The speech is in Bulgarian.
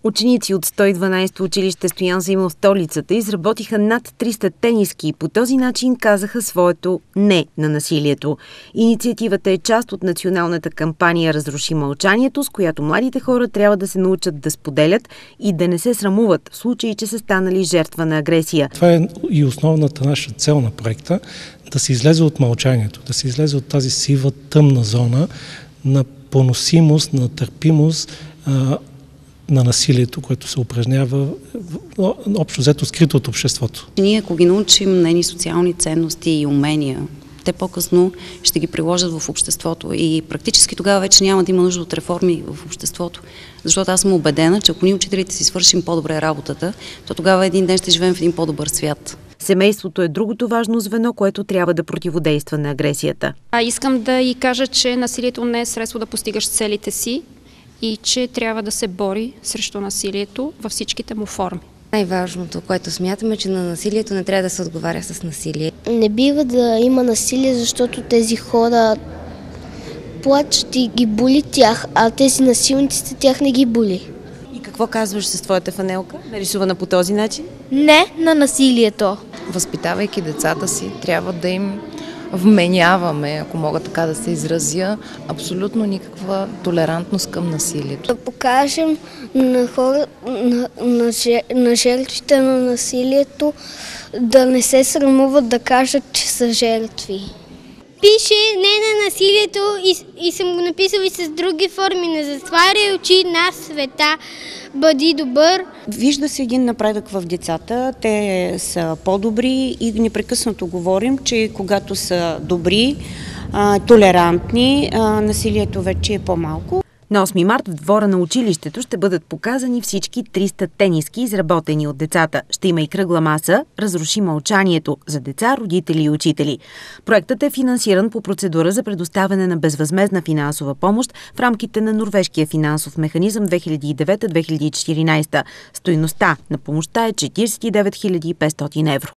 Ученици от 112 училище Стоян Заимов в столицата изработиха над 300 тениски и по този начин казаха своето «не» на насилието. Инициативата е част от националната кампания «Разруши мълчанието», с която младите хора трябва да се научат да споделят и да не се срамуват в случай, че са станали жертва на агресия. Това е и основната наша цел на проекта – да се излезе от мълчанието, да се излезе от тази сива, тъмна зона на поносимост, на търпимост, на насилието, което се упражнява общо взето скрито от обществото. Ние, ако ги научим нейни социални ценности и умения, те по-късно ще ги приложат в обществото и практически тогава вече няма да има нужда от реформи в обществото. Защото аз съм убедена, че ако ние учителите си свършим по-добре работата, то тогава един ден ще живеем в един по-добър свят. Семейството е другото важно звено, което трябва да противодейства на агресията. Искам да й кажа, че насилието не е средство да постигаш целите си и че трябва да се бори срещу насилието във всичките му форми. Най-важното, което смятаме, че на насилието не трябва да се отговаря с насилие. Не бива да има насилие, защото тези хора плачат и ги боли тях, а тези насилниците тях не ги боли. И какво казваш с твоята фанелка, нарисувана по този начин? Не на насилието. Възпитавайки децата си, трябва да им вменяваме, ако мога така да се изразя, абсолютно никаква толерантност към насилието. Да покажем на хора, на жертвите на насилието, да не се срамуват да кажат, че са жертви. Пише не на насилието и съм го написал и с други форми. Не затваряй очи на света, бъди добър. Вижда се един напредък в децата, те са по-добри и непрекъснато говорим, че когато са добри, толерантни, насилието вече е по-малко. На 8 март в двора на училището ще бъдат показани всички 300 тениски, изработени от децата. Ще има и кръгла маса «Разруши мълчанието» за деца, родители и учители. Проектът е финансиран по процедура за предоставяне на безвъзмездна финансова помощ в рамките на Норвежкия финансов механизъм 2009-2014. Стойността на помощта е 49 500 евро.